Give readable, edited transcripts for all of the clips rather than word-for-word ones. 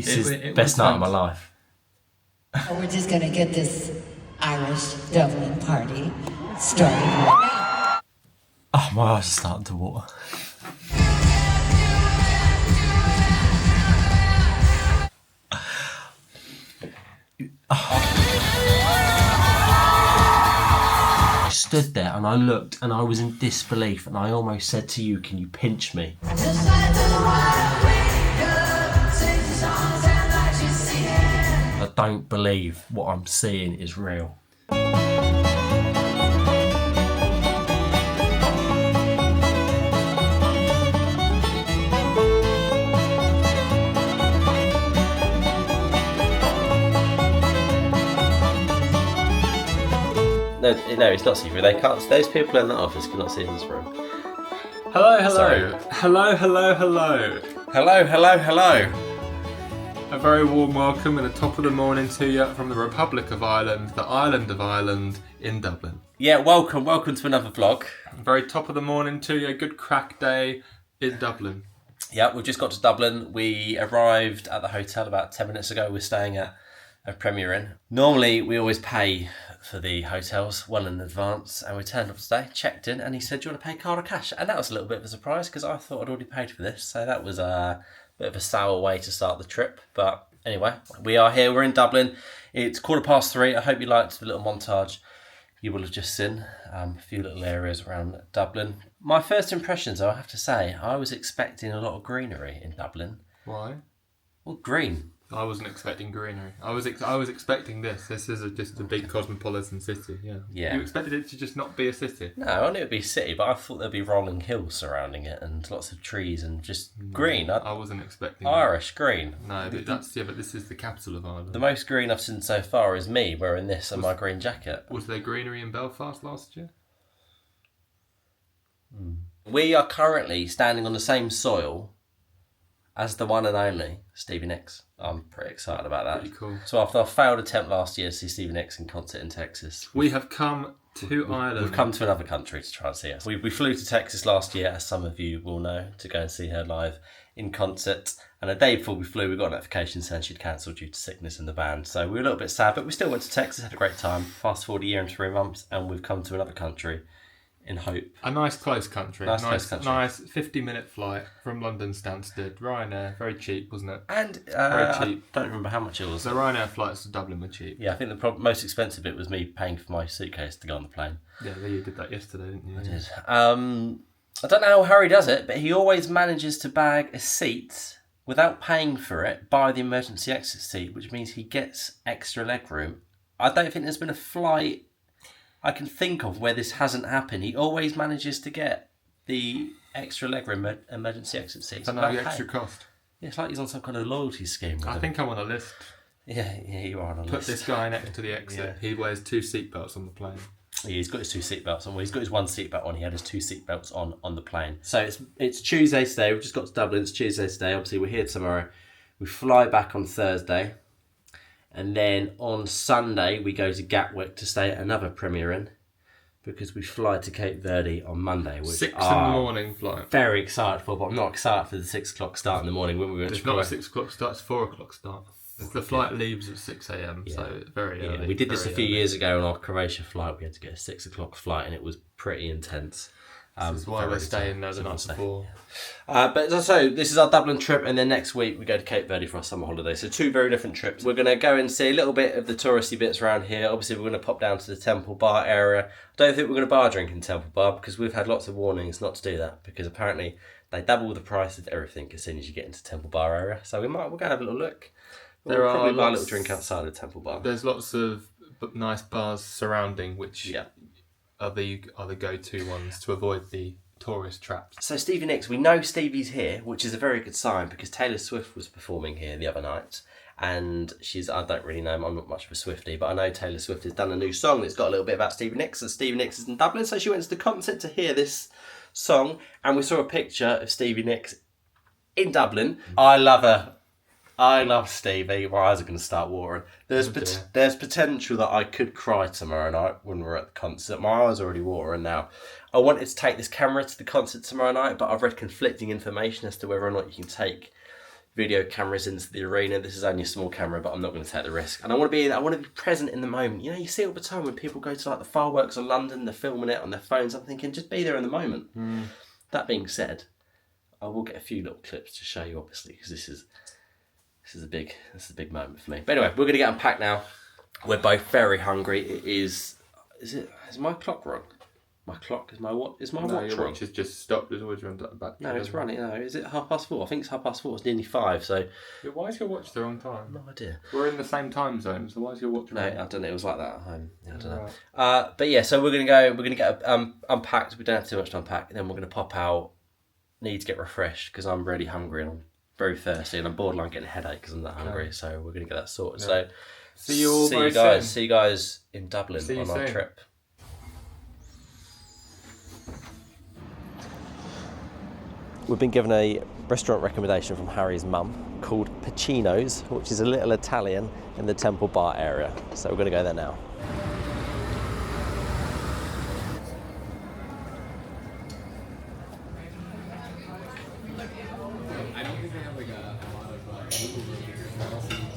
This is the best night of my life. Oh, we're just gonna get this Irish Dublin party started right now. Oh, my eyes are starting to water. I stood there and I looked and I was in disbelief and I almost said to you, can you pinch me? I don't believe what I'm seeing is real. No, it's not secret. They can't. Those people in that office cannot see in this room. Hello. Sorry. Hello. A very warm welcome and a top of the morning to you from the Republic of Ireland, the island of Ireland in Dublin. Yeah, welcome to another vlog. Very top of the morning to you, good crack day in Dublin. Yeah, we've just got to Dublin. We arrived at the hotel about 10 minutes ago. We're staying at a Premier Inn. Normally, we always pay for the hotels well in advance, and we turned up today, checked in, and he said, do you want to pay card or cash? And that was a little bit of a surprise because I thought I'd already paid for this, so that was a bit of a sour way to start the trip. But anyway, we are here, we're in Dublin. It's 3:15. I hope you liked the little montage you will have just seen. A few little areas around Dublin. My first impressions, though, I have to say, I was expecting a lot of greenery in Dublin. Why? Well, green. I wasn't expecting greenery. I was expecting this. This is just a big cosmopolitan city. Yeah. You expected it to just not be a city? No, I knew it'd be a city, but I thought there'd be rolling hills surrounding it and lots of trees and just green. I wasn't expecting Irish green. No, but but this is the capital of Ireland. The most green I've seen so far is me wearing this and my green jacket. Was there greenery in Belfast last year? We are currently standing on the same soil as the one and only Stevie Nicks. I'm pretty excited about that. Pretty cool. So after our failed attempt last year to see Stevie Nicks in concert in Texas, we have come to Ireland. We've come to another country to try and see us. We flew to Texas last year, as some of you will know, to go and see her live in concert. And the day before we flew, we got a notification saying she'd cancelled due to sickness in the band. So we were a little bit sad, but we still went to Texas, had a great time. Fast forward a year and 3 months, and we've come to another country in hope. A nice close country. Nice country. Nice 50-minute flight from London Stansted. Ryanair, very cheap, wasn't it? And very cheap. I don't remember how much it was. The Ryanair flights to Dublin were cheap. Yeah, I think the most expensive bit was me paying for my suitcase to go on the plane. Yeah, you did that yesterday, didn't you? I did. I don't know how Harry does it, but he always manages to bag a seat without paying for it by the emergency exit seat, which means he gets extra legroom. I don't think there's been a flight I can think of where this hasn't happened. He always manages to get the extra legroom emergency exit seat. So no extra cost. Yeah, it's like he's on some kind of loyalty scheme. I think I'm on a list. Yeah, you are on a list. Put this guy next to the exit. Yeah. He wears 2 seatbelts on the plane. Yeah, he's got his 2 seatbelts on. Well, he's got his 1 seatbelt on. He had his 2 seatbelts on the plane. So it's Tuesday today. We've just got to Dublin. It's Tuesday today. Obviously, we're here tomorrow. We fly back on Thursday. And then on Sunday, we go to Gatwick to stay at another Premier Inn, because we fly to Cape Verde on Monday, which 6 in the morning flight. Very excited for, but I'm not excited for the 6 o'clock start in the morning when we went. It's not a 6 o'clock start; it's 4 o'clock start. The flight leaves at 6 a.m, so very early. We did this a few years ago on our Croatia flight. We had to get a 6 o'clock flight, and it was pretty intense. This is why we're staying there the night before. But so this is our Dublin trip, and then next week we go to Cape Verde for our summer holiday. So 2 very different trips. We're going to go and see a little bit of the touristy bits around here. Obviously, we're going to pop down to the Temple Bar area. I don't think we're going to bar drink in Temple Bar because we've had lots of warnings not to do that, because apparently they double the price of everything as soon as you get into Temple Bar area. So we're going to have a little look. We'll probably buy a little drink outside of Temple Bar. There's lots of nice bars surrounding, which are the go-to ones to avoid the tourist traps. So Stevie Nicks, we know Stevie's here, which is a very good sign, because Taylor Swift was performing here the other night, and I don't really know, I'm not much of a Swiftie, but I know Taylor Swift has done a new song that's got a little bit about Stevie Nicks, and Stevie Nicks is in Dublin, so she went to the concert to hear this song, and we saw a picture of Stevie Nicks in Dublin. I love her. I love Stevie. My eyes are going to start watering. There's potential that I could cry tomorrow night when we're at the concert. My eyes are already watering now. I wanted to take this camera to the concert tomorrow night, but I've read conflicting information as to whether or not you can take video cameras into the arena. This is only a small camera, but I'm not going to take the risk. And I want to be present in the moment. You know, you see it all the time when people go to like the fireworks in London, they're filming it on their phones. I'm thinking, just be there in the moment. That being said, I will get a few little clips to show you, obviously, because this is a big moment for me. But anyway, we're going to get unpacked now. We're both very hungry. It is my clock wrong? My clock is my what? Is my watch your wrong? watch has just stopped. It's always run back. No, it's running. No, is it 4:30? I think it's 4:30. It's nearly 5. So why is your watch the wrong time? No idea. We're in the same time zone, so why is your watch wrong? No, I don't know. It was like that at home. Yeah, I don't know. But yeah, so we're gonna go. We're gonna get unpacked. We don't have too much to unpack. And then we're gonna pop out. Need to get refreshed because I'm really hungry and I'm very thirsty and I'm borderline getting a headache because I'm that hungry. So we're gonna get that sorted. Yeah. So see you guys in Dublin on our trip. We've been given a restaurant recommendation from Harry's mum called Pacino's, which is a little Italian in the Temple Bar area. So we're going to go there now.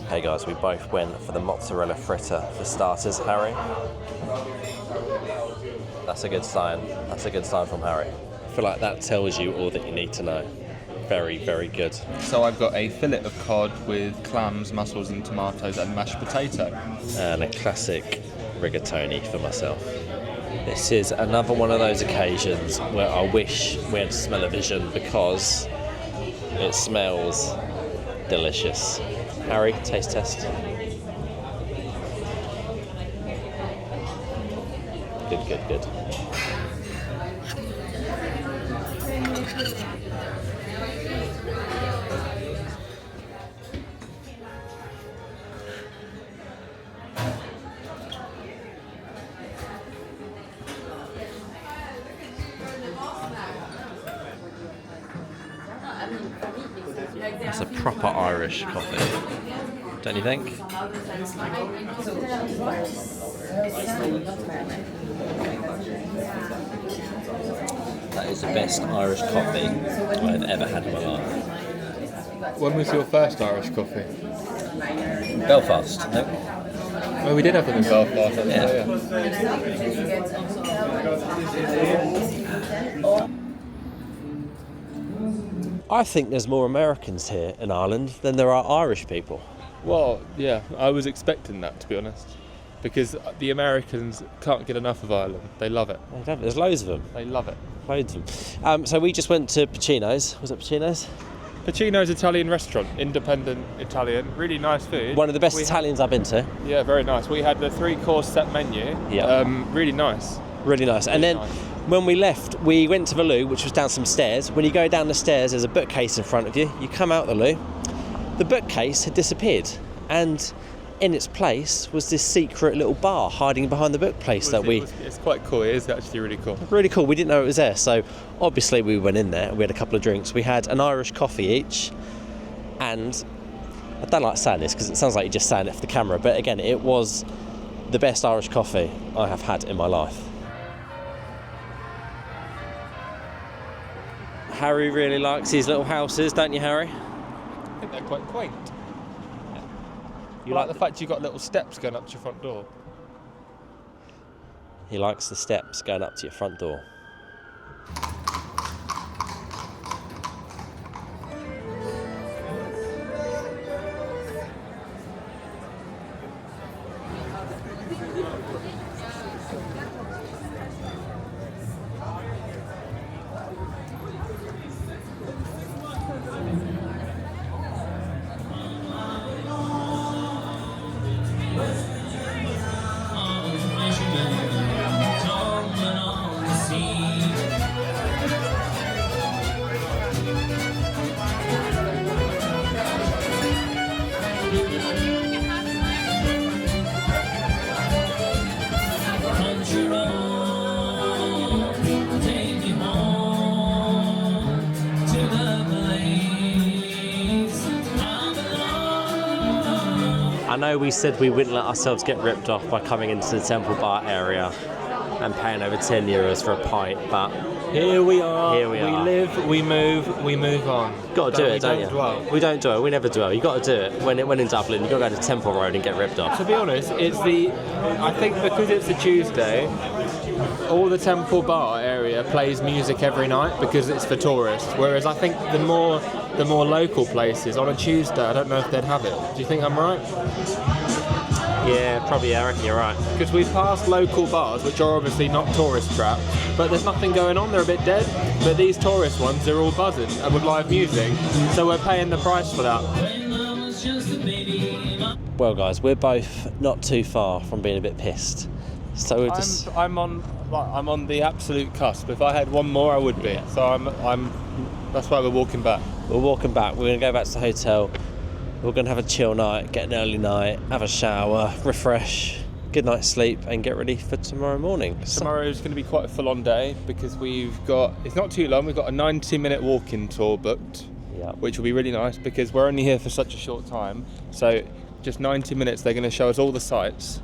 Hey guys, we both went for the mozzarella fritter for starters, Harry. That's a good sign. That's a good sign from Harry. I feel like that tells you all that you need to know. Very, very good. So I've got a fillet of cod with clams, mussels and tomatoes and mashed potato. And a classic rigatoni for myself. This is another one of those occasions where I wish we had smell-o-vision because it smells delicious. Harry, taste test. Good. That's a proper Irish coffee, don't you think? That is the best Irish coffee I've ever had in my life. When was your first Irish coffee? Belfast, I think. Oh, we did have them in Belfast. I think there's more Americans here in Ireland than there are Irish people. Well, yeah, I was expecting that, to be honest. Because the Americans can't get enough of Ireland. They love it. There's loads of them. They love it. Loads of them. So we just went to Pacino's. Was it Pacino's? Pacino's Italian restaurant, independent Italian, really nice food. One of the best Italians I've been to. Yeah, very nice. We had the 3-course set menu. Yeah. Really nice. Really nice. And then when we left, we went to the loo, which was down some stairs. When you go down the stairs, there's a bookcase in front of you. You come out the loo. The bookcase had disappeared, and in its place was this secret little bar hiding behind the bookcase It's quite cool. It is actually really cool. Really cool. We didn't know it was there, so obviously we went in there. We had a couple of drinks. We had an Irish coffee each, and I don't like saying this because it sounds like you're just saying it for the camera, but again, it was the best Irish coffee I have had in my life. Harry really likes his little houses, don't you, Harry? I think they're quite quaint. You like the fact you've got little steps going up to your front door? He likes the steps going up to your front door. I know we said we wouldn't let ourselves get ripped off by coming into the Temple Bar area, and paying over €10 for a pint, but here we are. Here we are. Live, we move on. Got to do it, don't you? Dwell. We don't dwell. We never dwell. You got to do it. When in Dublin, you got to go to Temple Road and get ripped off. To be honest, I think because it's a Tuesday, all the Temple Bar area plays music every night because it's for tourists. Whereas I think the more local places on a Tuesday, I don't know if they'd have it. Do you think I'm right? Yeah, probably. I reckon you're right. Because we've passed local bars, which are obviously not tourist trapped, but there's nothing going on. They're a bit dead. But these tourist ones, they're all buzzing and with live music. So we're paying the price for that. Well, guys, we're both not too far from being a bit pissed. So we're just. I'm on the absolute cusp. If I had one more, I would be. So I'm. That's why we're walking back. We're walking back. We're going to go back to the hotel. We're going to have a chill night, get an early night, have a shower, refresh, good night's sleep, and get ready for tomorrow morning. Tomorrow is going to be quite a full-on day because it's not too long, we've got a 90-minute walking tour booked, which will be really nice because we're only here for such a short time. So just 90 minutes, they're going to show us all the sites.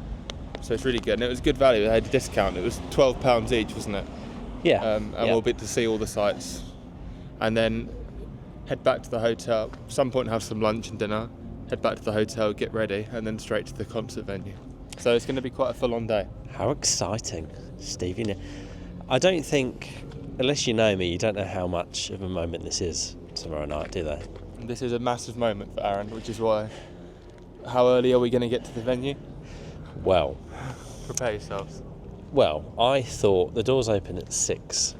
So it's really good. And it was good value. They had a discount. It was £12 each, wasn't it? Yeah. We'll be to see all the sites. And then head back to the hotel, some point have some lunch and dinner, head back to the hotel, get ready, and then straight to the concert venue. So it's going to be quite a full-on day. How exciting, Stevie. I don't think, unless you know me, you don't know how much of a moment this is tomorrow night, do they? This is a massive moment for Aaron, which is why. How early are we going to get to the venue? Well. Prepare yourselves. Well, I thought the doors open at 6.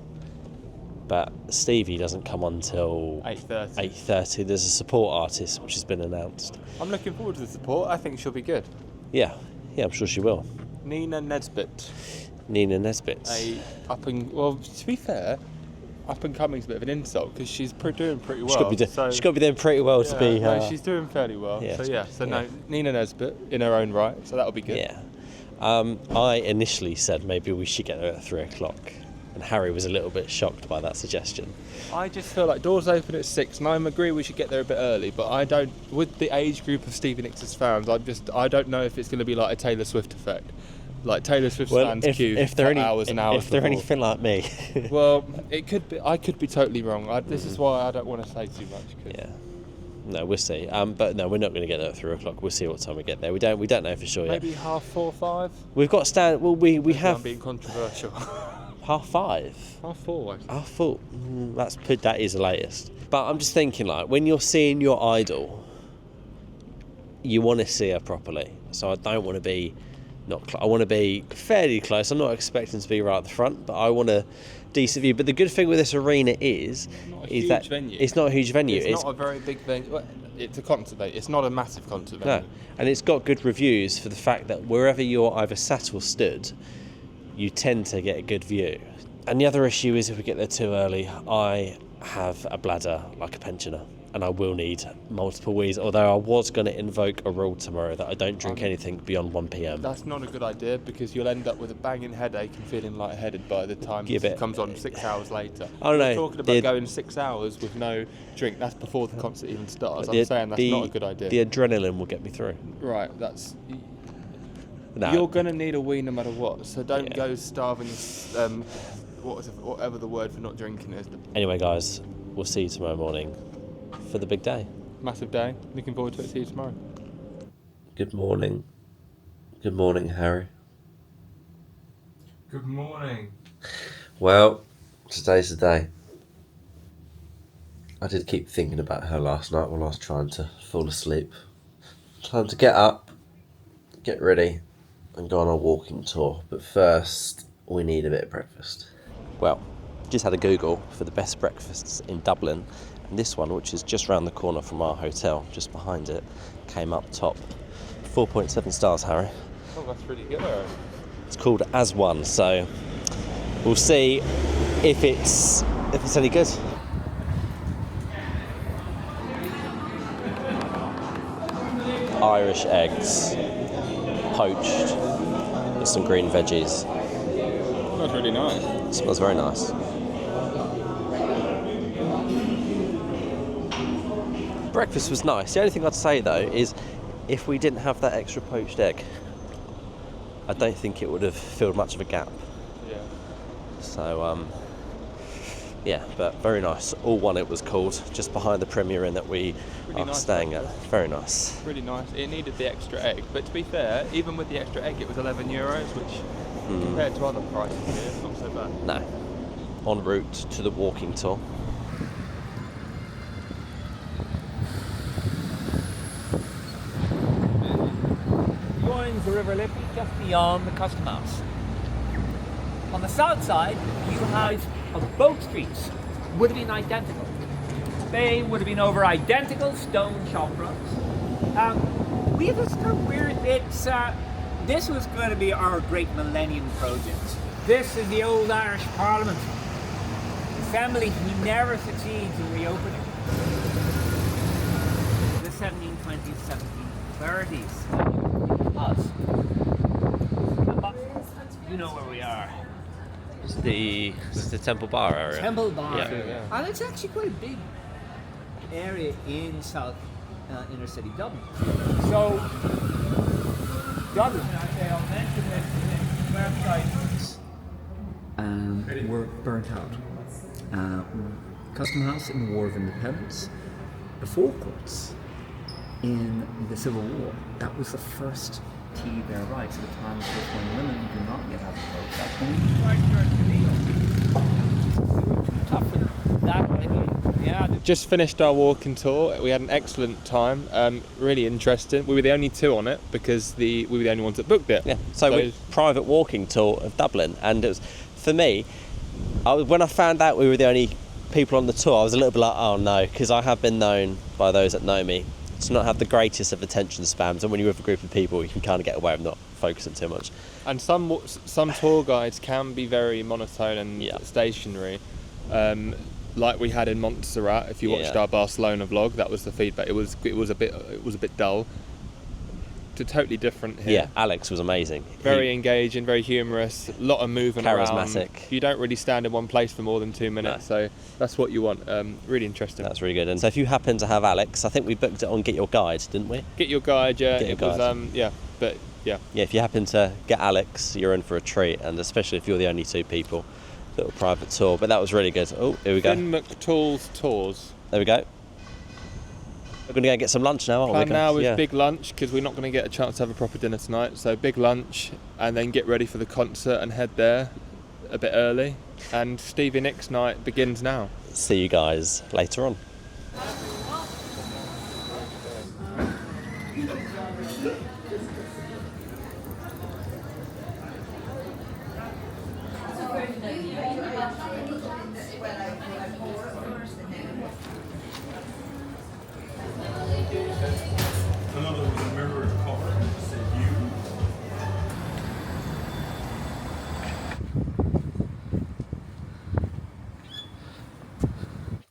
But Stevie doesn't come on till 8:30. 8:30. There's a support artist which has been announced. I'm looking forward to the support. I think she'll be good. Yeah, I'm sure she will. Nina Nesbitt. Well, to be fair, up and coming's a bit of an insult because she's doing pretty well. She's got to be doing pretty well to be. No, she's doing fairly well. Yeah, No, Nina Nesbitt in her own right. So that'll be good. Yeah. I initially said maybe we should get there at 3:00. And Harry was a little bit shocked by that suggestion. I just feel like doors open at 6, and I agree we should get there a bit early. But I don't, with the age group of Stevie Nicks' fans, I don't know if it's going to be like a Taylor Swift effect, like Taylor Swift fans queue for hours and hours. If they're anything like me, well, it could be. I could be totally wrong. This is why I don't want to say too much. Yeah. No, we'll see. But no, we're not going to get there at 3:00. We'll see what time we get there. We don't know for sure yet. Maybe 4:30, 5. We've got stand. Well, we have. I'm being controversial. 4:30. 4:30. 4:30. That is the latest. But I'm just thinking, like, when you're seeing your idol, you want to see her properly. So I don't want to be I want to be fairly close. I'm not expecting to be right at the front, but I want a decent view. But the good thing with this arena is that venue. It's not a huge venue. It's not a very big venue. It's a concert venue. It's not a massive concert venue. No, and it's got good reviews for the fact that wherever you're either sat or stood, you tend to get a good view. And the other issue is if we get there too early, I have a bladder like a pensioner and I will need multiple wees, although I was going to invoke a rule tomorrow that I don't drink anything beyond 1 p.m. That's not a good idea because you'll end up with a banging headache and feeling lightheaded by the time it comes on 6 hours later. I don't know. You're talking about going 6 hours with no drink. That's before the concert even starts. I'm saying that's not a good idea. The adrenaline will get me through. Right, that's... No. You're going to need a wee no matter what, so don't go starving, whatever the word for not drinking is. Anyway, guys, we'll see you tomorrow morning for the big day. Massive day. Looking forward to it. See you tomorrow. Good morning. Good morning, Harry. Good morning. Well, today's the day. I did keep thinking about her last night while I was trying to fall asleep. Time to get up, get ready, and go on a walking tour. But first, we need a bit of breakfast. Well, just had a Google for the best breakfasts in Dublin, and this one, which is just round the corner from our hotel, just behind it, came up top. 4.7 stars, Harry. Oh, that's really good. It's called As One, so we'll see if it's any good. Irish eggs, poached, with some green veggies. Smells really nice. It smells very nice. Breakfast was nice. The only thing I'd say though is if we didn't have that extra poached egg, I don't think it would have filled much of a gap. Yeah. So, yeah, but very nice. All One it was called, just behind the Premier Inn that we Really are nice staying at. restaurant. Very nice. Really nice. It needed the extra egg, but to be fair, even with the extra egg, it was €11, which compared to other prices here, it's not so bad. No. En route to the walking tour. Joins the River Liffey just beyond the Custom House. On the south side, you have both streets would have been identical. They would have been over identical stone shop fronts. We just got weird. This was going to be our great millennium project. This is the old Irish Parliament. Assembly, he never succeeds in reopening. The 1720s, 1730s. Us. You know where we are. It's the Temple Bar area. Temple Bar. Yeah. And it's actually quite a big area in South inner city Dublin. So, Dublin, I'll mention this website, were burnt out. Custom House in the War of Independence, the forecourts in the Civil War. That was the first tea there rights at a time when women do not yet have a vote. That's when tough for that way. Yeah. Just finished our walking tour. We had an excellent time. Really interesting. We were the only two on it because we were the only ones that booked it. Yeah. So we private walking tour of Dublin, and it was, for me, when I found out we were the only people on the tour, I was a little bit like, oh no, because I have been known by those that know me to not have the greatest of attention spans, and when you're with a group of people, you can kind of get away with not focusing too much. And some tour guides can be very monotone and stationary. Like we had in Montserrat. If you watched our Barcelona vlog, that was the feedback. It was a bit dull. Totally different here. Yeah, Alex was amazing. Very engaging, very humorous, a lot of moving charismatic. Around. You don't really stand in one place for more than 2 minutes, so that's what you want. Really interesting. That's really good. And so if you happen to have Alex, I think we booked it on Get Your Guide, didn't we? Get Your Guide, yeah. Get Your Guide. Yeah, if you happen to get Alex, you're in for a treat, and especially if you're the only two people, little private tour. But that was really good. Oh, here we go. Finn McTool's Tours. There we go. We're going to go get some lunch now, aren't we? Plan now is big lunch, because we're not going to get a chance to have a proper dinner tonight. So big lunch, and then get ready for the concert and head there a bit early. And Stevie Nicks night begins now. See you guys later on.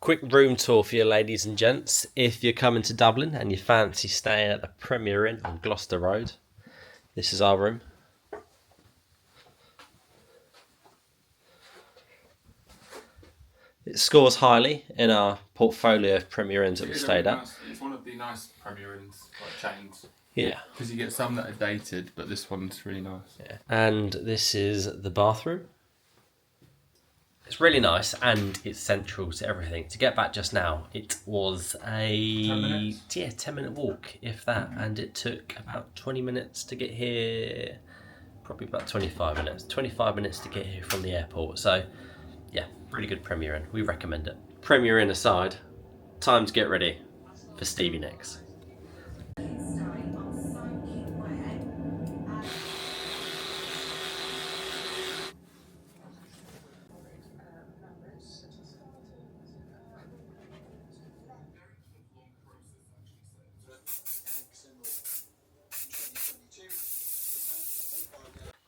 Quick room tour for you ladies and gents. If you're coming to Dublin and you fancy staying at the Premier Inn on Gloucester Road, this is our room. It scores highly in our portfolio of Premier Inns that we've stayed at. It's one of the nice Premier Inns, like chains. Yeah. Because you get some that are dated, but this one's really nice. Yeah. And this is the bathroom. It's really nice, and it's central to everything. To get back just now, it was a 10-minute walk, if that, and it took about 20 minutes to get here. Probably about 25 minutes. 25 minutes to get here from the airport. So, yeah, really good Premier Inn. We recommend it. Premier Inn aside, time to get ready for Stevie Nicks.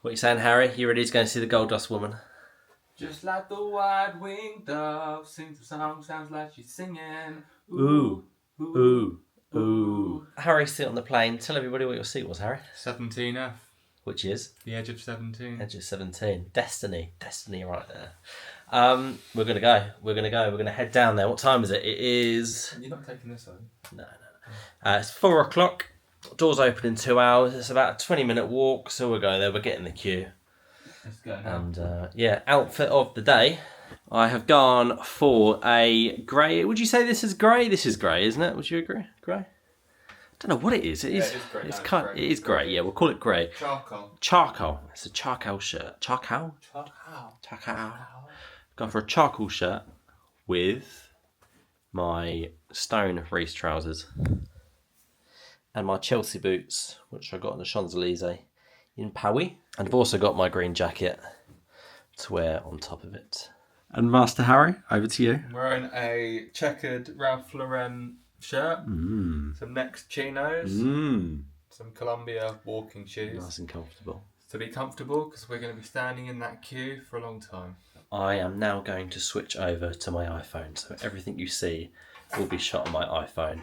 What are you saying, Harry? You ready to go and see the Gold Dust Woman? Just like the wide-winged dove sings a song, sounds like she's singing. Ooh, ooh, ooh. Harry, sit on the plane. Tell everybody what your seat was, Harry. 17F. Which is? The edge of 17. Edge of 17. Destiny right there. We're going to go. We're going to head down there. What time is it? It is... You're not taking this, are you? No. It's 4 o'clock. Doors open in 2 hours. It's about a 20-minute walk, so we'll go there. We'll get in the queue. Let's go now. And yeah, outfit of the day. I have gone for a grey. Would you say this is grey? This is grey, isn't it? Would you agree? Grey? Don't know what it is. It is. it is grey. It's No, kind. it's grey. It is grey. Yeah, we'll call it grey. Charcoal. Charcoal. It's a charcoal shirt. Charcoal. Charcoal. Gone for a charcoal shirt with my Stone Reese trousers and my Chelsea boots, which I got in the Champs-Elysees in Paris. And I've also got my green jacket to wear on top of it. And Master Harry, over to you. I'm wearing a checkered Ralph Lauren shirt, some Next chinos, some Columbia walking shoes. Nice and comfortable. To be comfortable, because we're going to be standing in that queue for a long time. I am now going to switch over to my iPhone, so everything you see will be shot on my iPhone.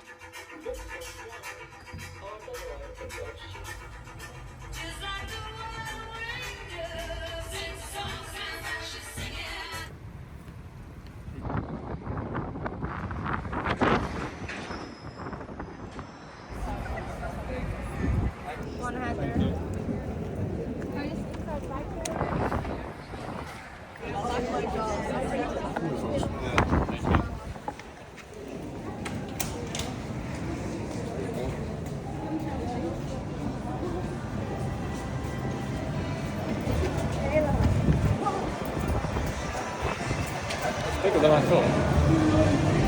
Bigger than I thought.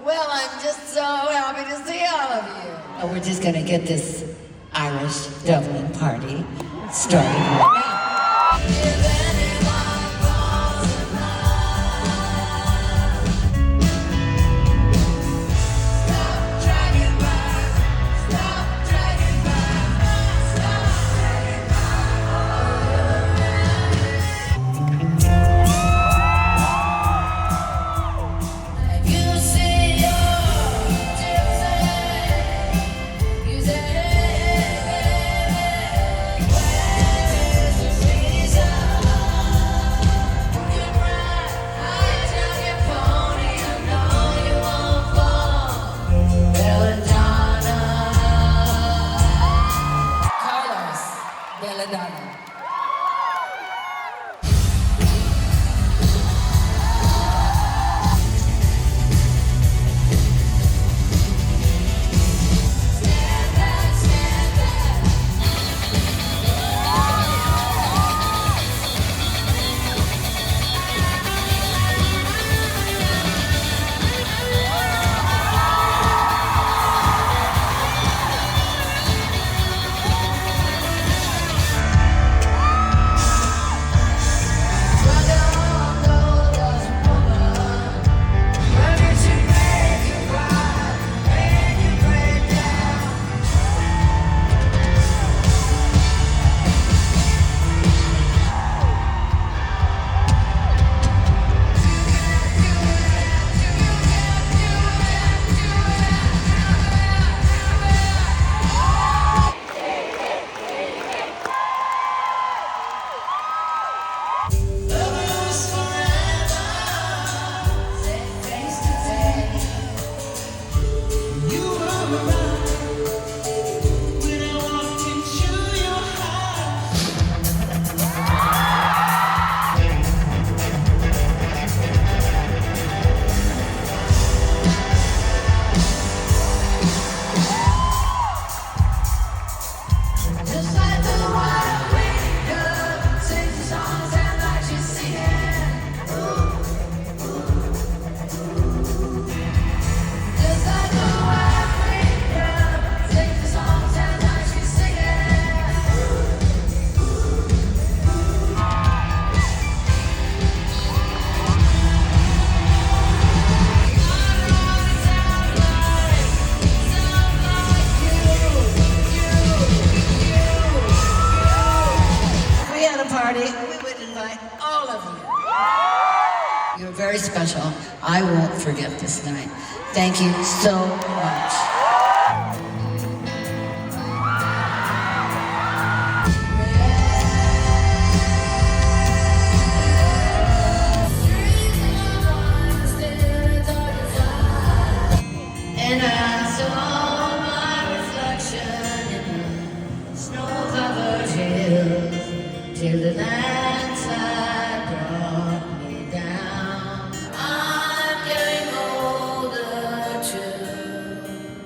Well, I'm just so happy to see all of you. Oh, we're just gonna get this Irish Dublin party started right now. If anyone falls in love, stop dragging back, stop dragging back, stop dragging back. You see your gypsy, you say, where is the reason? party, we would invite all of you. You're very special. I won't forget this night. Thank you so much. And I saw my reflection in the snow-covered hills till the landslide brought me down. I'm getting older too.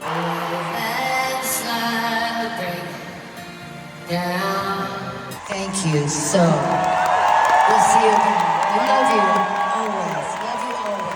The landslide will bring me down. Thank you so. We'll see you again. We love you always. Love you always.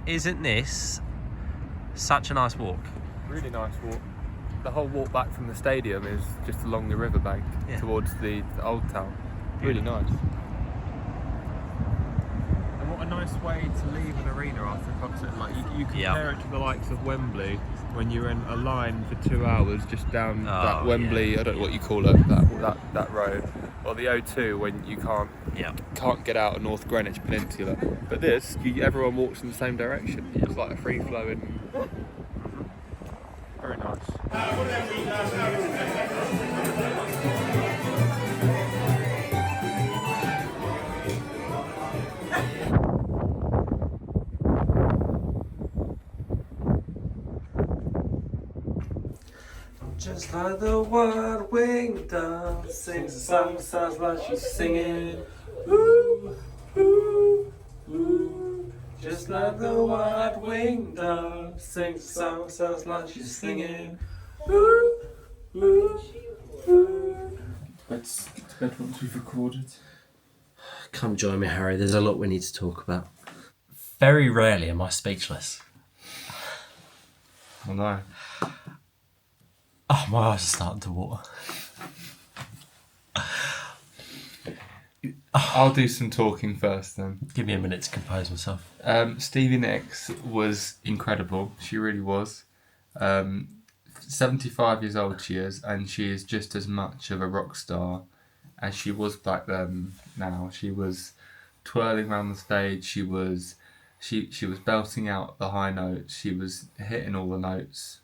Isn't this such a nice walk? Really nice walk. The whole walk back from the stadium is just along the riverbank towards the old town. Really nice. And what a nice way to leave an arena after a concert. Like you compare it to the likes of Wembley when you're in a line for 2 hours just down that Wembley. I don't know what you call it. That road. Or the O2 when you can't get out of North Greenwich Peninsula. But this, everyone walks in the same direction. It's like a free flowing. Very nice. Just like the white-winged dove sings a song, sounds like she's singing. Ooh, ooh, ooh. Just like the white-winged dove sings a song, sounds like she's singing. Ooh, ooh, ooh. Let's get to bed once we've recorded. Come join me, Harry. There's a lot we need to talk about. Very rarely am I speechless. I know. Oh, my eyes are starting to water. I'll do some talking first then. Give me a minute to compose myself. Stevie Nicks was incredible. She really was. 75 years old she is, and she is just as much of a rock star as she was back then now. She was twirling around the stage. She was belting out the high notes. She was hitting all the notes.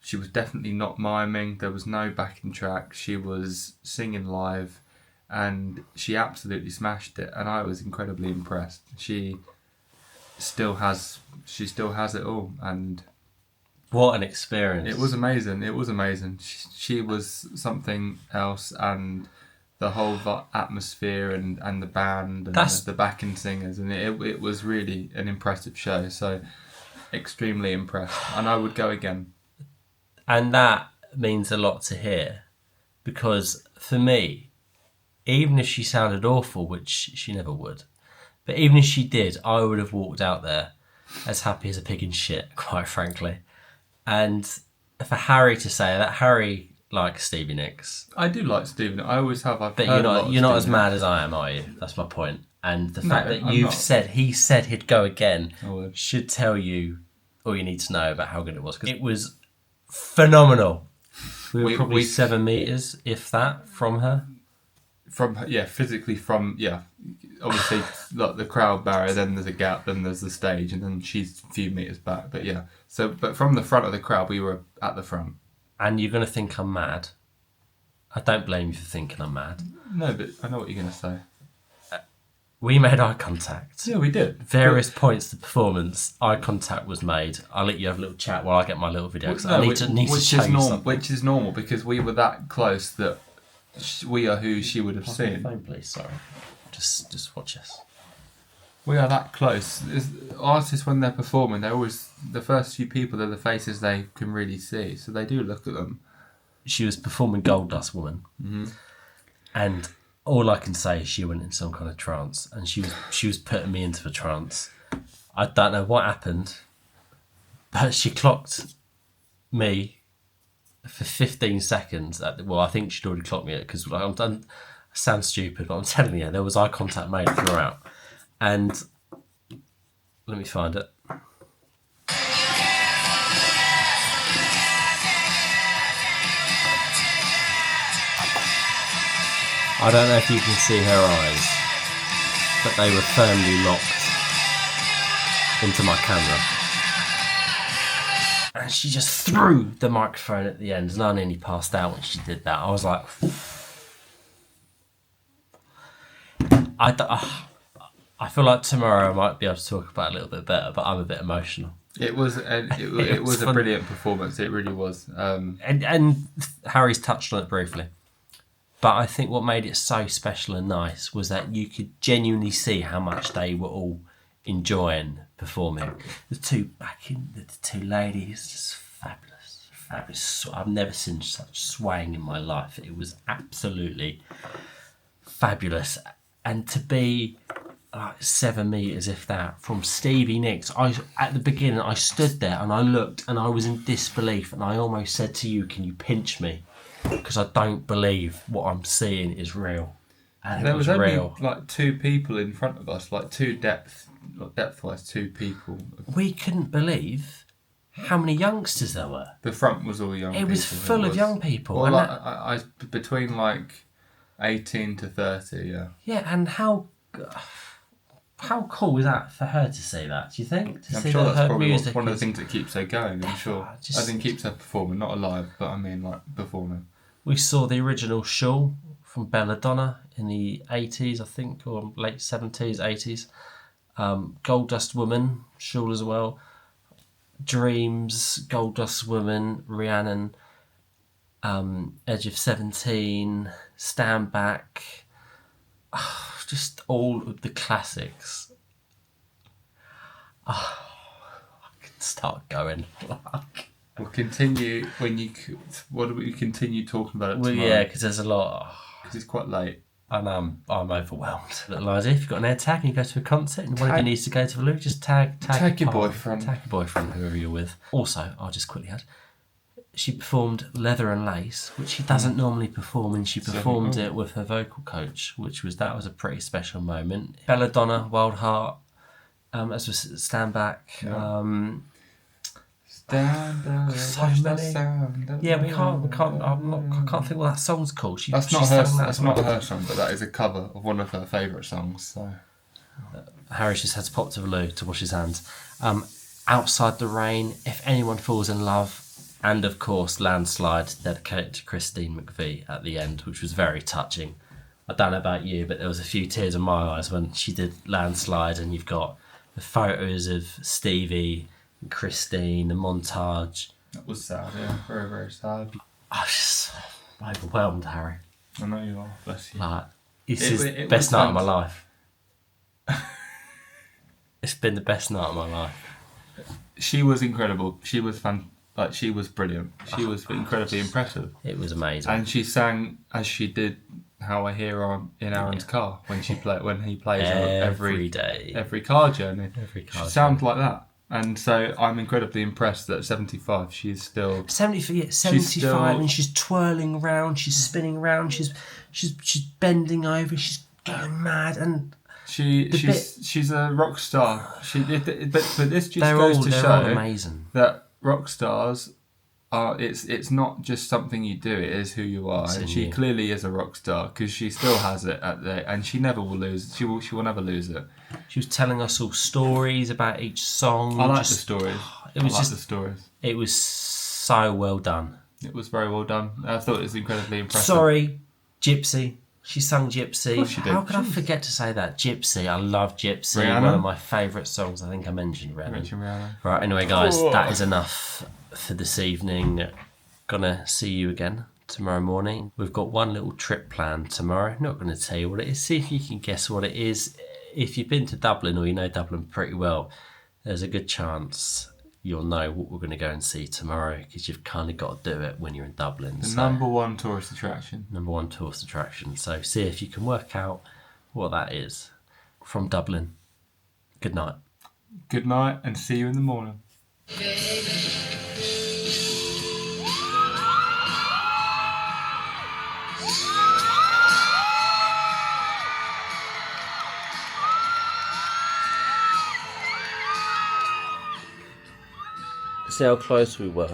She was definitely not miming. There was no backing track. She was singing live, and she absolutely smashed it. And I was incredibly impressed. She still has it all, and what an experience! It was amazing. It was amazing. She was something else, and the whole atmosphere and the band and the backing singers, and it was really an impressive show. So extremely impressed, and I would go again. And that means a lot to hear, because for me, even if she sounded awful, which she never would, but even if she did, I would have walked out there as happy as a pig in shit, quite frankly. And for Harry to say that, Harry likes Stevie Nicks. I do like Stevie Nicks. I always have. But you're not as mad as I am, are you? That's my point. And the fact that he said he'd go again should tell you all you need to know about how good it was. Because it was phenomenal. We were probably 7 meters, if that, from her. Physically obviously like the crowd barrier, then there's a gap, then there's the stage, and then she's a few meters back. But from the front of the crowd, we were at the front. And you're going to think I'm mad. I don't blame you for thinking I'm mad. No, but I know what you're going to say. We made eye contact. Yeah, we did. Various points of the performance, eye contact was made. I'll let you have a little chat while I get my little video. I need to show you something. Which is normal, because we were that close that we are who she would have seen. Phone, please. Sorry. Just watch us. We are that close. Artists, when they're performing, they're always the first few people. They're the faces they can really see, so they do look at them. She was performing Gold Dust Woman, and All I can say is she went in some kind of trance, and she was putting me into a trance. I don't know what happened, but she clocked me for 15 seconds. I think she'd already clocked me because I'm done. I sound stupid, but I'm telling you, there was eye contact made throughout. And let me find it. I don't know if you can see her eyes, but they were firmly locked into my camera. And she just threw the microphone at the end, and I nearly passed out when she did that. I was like, I feel like tomorrow I might be able to talk about it a little bit better, but I'm a bit emotional. It was a brilliant performance. It really was. And Harry's touched on it briefly. But I think what made it so special and nice was that you could genuinely see how much they were all enjoying performing. The two ladies, just fabulous. I've never seen such swaying in my life. It was absolutely fabulous. And to be like 7 meters, if that, from Stevie Nicks, at the beginning I stood there and I looked and I was in disbelief, and I almost said to you, "Can you pinch me? Because I don't believe what I'm seeing is real." And there it was was only real. like 2 people in front of us, like depth-wise, 2 people. We couldn't believe how many youngsters there were. The front was all young people. It was full of young people. Well, And like, that- I between like 18 to 30, yeah. yeah, and how cool is that for her to see that? Do you think? To I'm see sure that that's her probably music one of the is- things that keeps her going, I'm sure. just- I think keeps her performing, not alive, but I mean like performing. We saw the original Shawl from Belladonna in the 80s, I think, or late 70s, 80s. Gold Dust Woman, Shawl as well. Dreams, Gold Dust Woman, Rhiannon, Edge of 17, Stand Back. Just all of the classics. I could start going. We'll continue what do we continue talking about it Well, tomorrow? yeah, because there's a lot. Because it's quite late. And I'm overwhelmed. Little idea, if you've got an AirTag and you go to a concert and one of you needs to go to the loo, just tag your partner, boyfriend. Tag your boyfriend, whoever you're with. Also, I'll just quickly add, she performed Leather and Lace, which she doesn't normally perform, and she performed it with her vocal coach, that was a pretty special moment. Belladonna, Wild Heart, as was Stand Back. Stand up, So watch the many. sound of Yeah, we can't. I can't think what that song's called. That's she not her. sang that That's as well. not her song, but that is a cover of one of her favourite songs. So Harry just had to pop to the loo to wash his hands. Outside the Rain, If Anyone Falls in Love, and of course Landslide, dedicated to Christine McVie at the end, which was very touching. I don't know about you, but there was a few tears in my eyes when she did Landslide, and you've got the photos of Stevie and Christine, the montage. that was sad. Yeah, very very sad. I was just overwhelmed, Harry. I know you are. Bless you. Like, this It is was the best night of my fantastic. life. It's been the best night of my life. She was incredible. She was she was brilliant. She was incredibly impressive. It was amazing. And she sang as she did How I Hear Her in Aaron's car when he plays every day. every car journey. Every car She sounds like that. And so I'm incredibly impressed that at 75 she's still 75, still- and she's twirling around, she's spinning around, she's bending over, she's going mad, and she's a rock star. But this just they're goes all to all show amazing. that rock stars are. It's not just something you do. It is who you are. It's And in she you. clearly is a rock star because she still has it and she never will lose. She will never lose it. She was telling us all stories about each song. I like the stories. It was I like just the stories. It was so well done. It was very well done. I thought it was incredibly impressive. Sorry, Gypsy. She sung Gypsy. course she did. How could I forget to say that? Gypsy. I love Gypsy. Rihanna? One of my favourite songs. I think I mentioned Rihanna. Mention Rihanna. Right, anyway, guys, Oh. that is enough for this evening. Gonna see you again tomorrow morning. We've got one little trip planned tomorrow. Not gonna tell you what it is. See if you can guess what it is. If you've been to Dublin or you know Dublin pretty well, there's a good chance you'll know what we're going to go and see tomorrow, because you've kind of got to do it when you're in Dublin. The number one tourist attraction. Number one tourist attraction. So see if you can work out what that is. From Dublin, good night. Good night, and see you in the morning. See how close we were.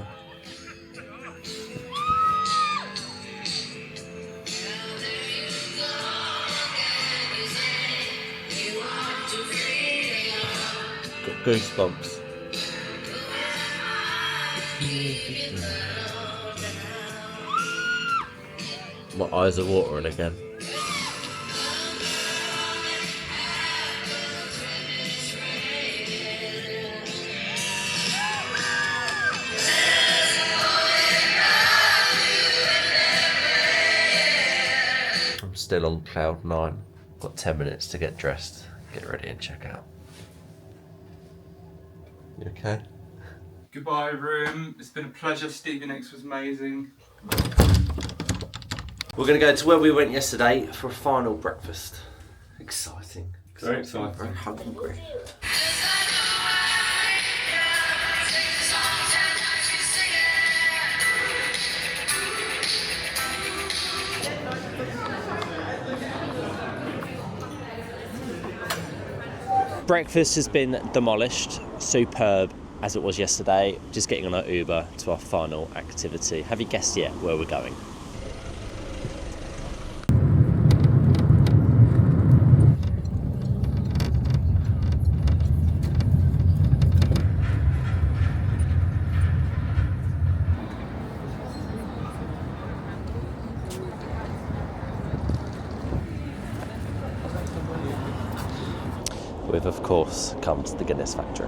Got goosebumps. My eyes are watering again. I'm still on cloud 9. Got 10 minutes to get dressed, get ready and check out. You okay? Goodbye, room. It's been a pleasure. Stevie Nicks was amazing. We're going to go to where we went yesterday for a final breakfast. Exciting. Very exciting. Very hungry. Breakfast has been demolished. Superb as it was yesterday. Just getting on our Uber to our final activity. Have you guessed yet where we're going? We've of course come to the Guinness factory.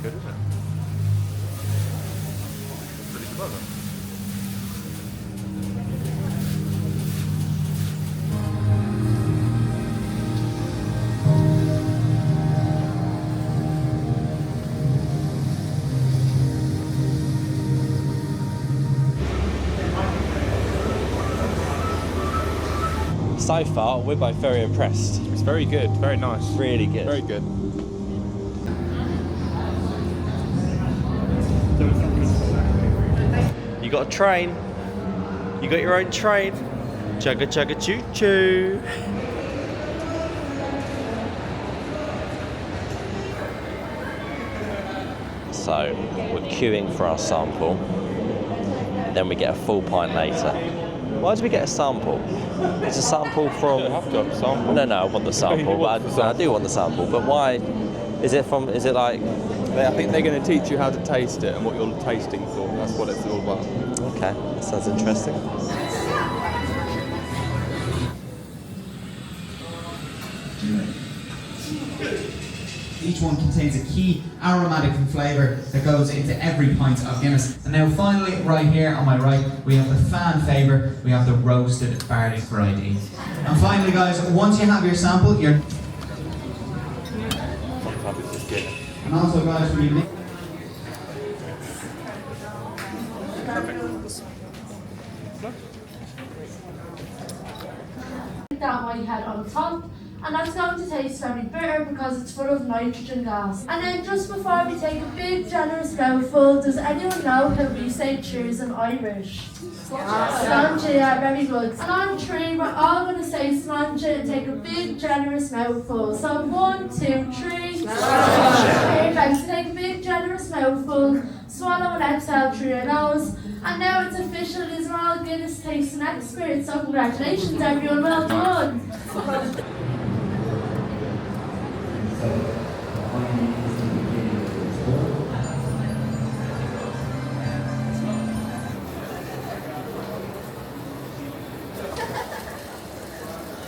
Good, isn't it? Pretty clever. So far, we're both very impressed. It's very good, very nice. Really good. Very good. You got a train. You got your own train. Chugga chugga choo choo. So we're queuing for our sample. Then we get a full pint later. Why do we get a sample? It's a sample from. You don't have to have a sample. No, I want the sample. You want the I do want the sample. But why? Is it from? Is it like? I think they're going to teach you how to taste it and what you're tasting for. That's what it's all about. Okay, that sounds interesting. Each one contains a key aromatic and flavour that goes into every pint of Guinness. And now finally, right here on my right, we have the fan favourite, we have the roasted barley variety. And finally guys, once you have your sample, you're... And also guys, when you mix... That might head on top, and that's going to taste very bitter because it's full of nitrogen gas. And then just before we take a big generous mouthful, does anyone know how we say cheers in Irish? Sláinte, yeah, very good. And on three, we're all going to say sláinte and take a big generous mouthful. So 1, 2, 3. Perfect. So take a big generous mouthful, swallow and exhale through your nose. And now it's official, these are all Guinness tasting experts, so congratulations everyone, well done!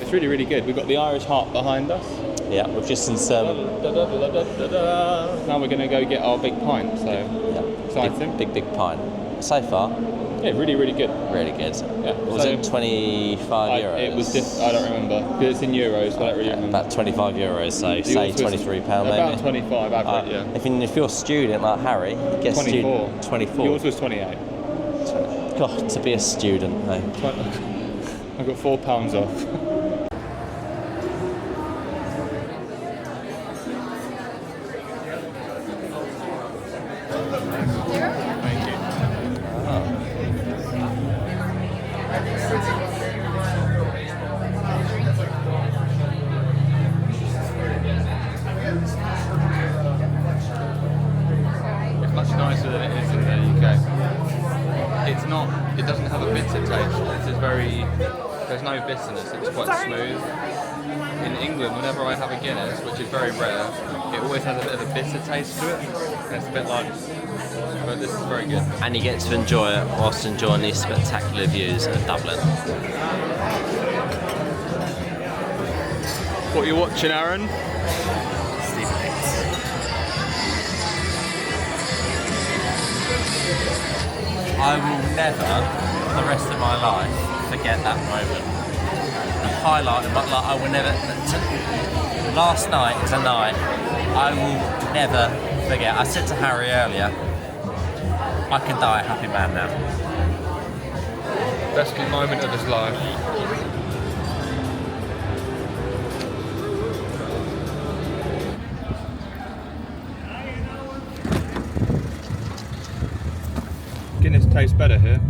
It's really, really good. We've got the Irish Heart behind us. Yeah, we've just seen some. Now we're going to go get our big pint, so exciting. Big pint. So far, yeah, really, really good. Really good. Yeah. Was it 25 euros? It was I don't remember. Because it's in euros, but I don't really remember. About 25 euros, so say £23 maybe. About 25 average, yeah. If you're a student like Harry, you get 24. 24. Yours was 28. God, to be a student, hey. I got £4 off. It doesn't have a bitter taste. There's no bitterness, it's quite smooth. In England, whenever I have a Guinness, which is very rare, it always has a bit of a bitter taste to it. And it's a bit like, but this is very good. And you get to enjoy it whilst enjoying these spectacular views of Dublin. What are you watching, Aaron? Stevie Nicks. I will never, for the rest of my life, forget that moment. The highlight of my life, I will never. Last night is a night I will never forget. I said to Harry earlier, I can die a happy man now. Best moment of his life. Guinness tastes better here.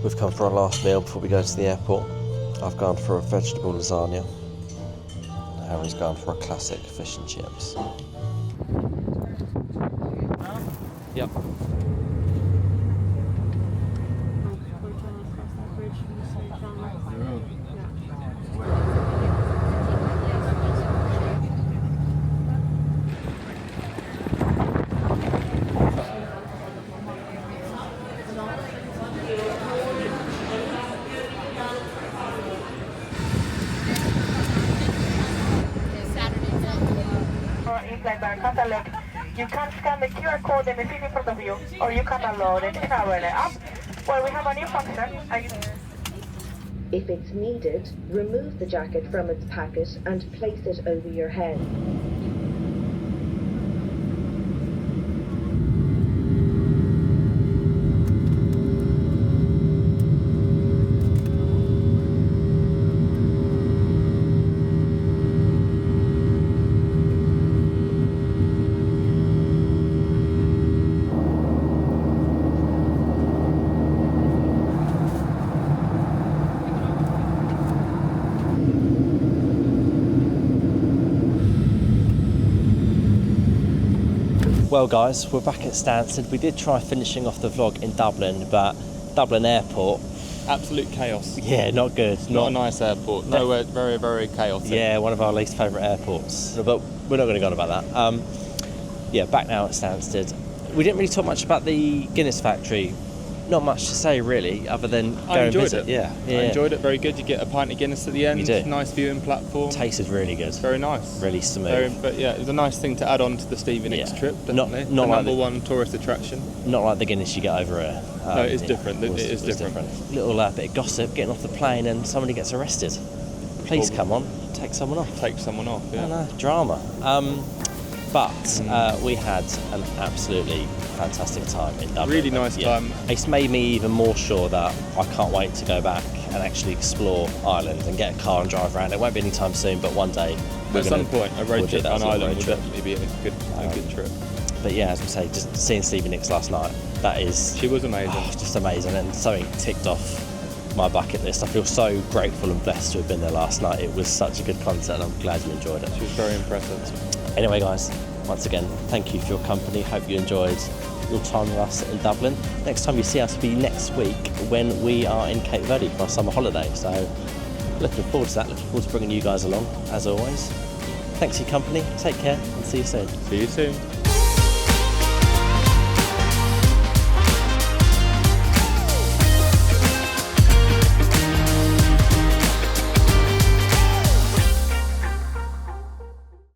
We've come for our last meal before we go to the airport. I've gone for a vegetable lasagna. Harry's gone for a classic fish and chips. Yep. You can scan the QR code and receive in front of you, or you can download it in our app, where we have a new function. If it's needed, remove the jacket from its packet and place it over your head. Well guys, we're back at Stansted. We did try finishing off the vlog in Dublin, but Dublin Airport... Absolute chaos. Yeah, not good. Not a nice airport. Nowhere, very, very chaotic. Yeah, one of our least favourite airports. But we're not going to go on about that. Yeah, back now at Stansted. We didn't really talk much about the Guinness factory. Not much to say really, other than go and visit. Yeah. I enjoyed it. Very good. You get a pint of Guinness at the end. You do. Nice viewing platform. Tasted really good. Very nice. Really smooth. But yeah, it was a nice thing to add on to the Stevie Nicks trip. Definitely. Not the like number one tourist attraction. Not like the Guinness you get over here. No, it's different. It is different. Little bit of gossip, getting off the plane and somebody gets arrested. Please come on, take someone off. Take someone off. Yeah. No, drama. But we had an absolutely fantastic time in Dublin. Really nice time. It's made me even more sure that I can't wait to go back and actually explore Ireland and get a car and drive around. It won't be anytime soon, but one day at some point a road trip on Ireland would definitely be a good trip. But yeah, as we say, just seeing Stevie Nicks last night, she was amazing. Just amazing, and something ticked off my bucket list. I feel so grateful and blessed to have been there last night. It was such a good concert and I'm glad you enjoyed it. She was very impressive. Anyway guys, once again, thank you for your company. Hope you enjoyed your time with us in Dublin. Next time you see us will be next week when we are in Cape Verde for our summer holiday. So looking forward to that, looking forward to bringing you guys along as always. Thanks for your company, take care and see you soon. See you soon.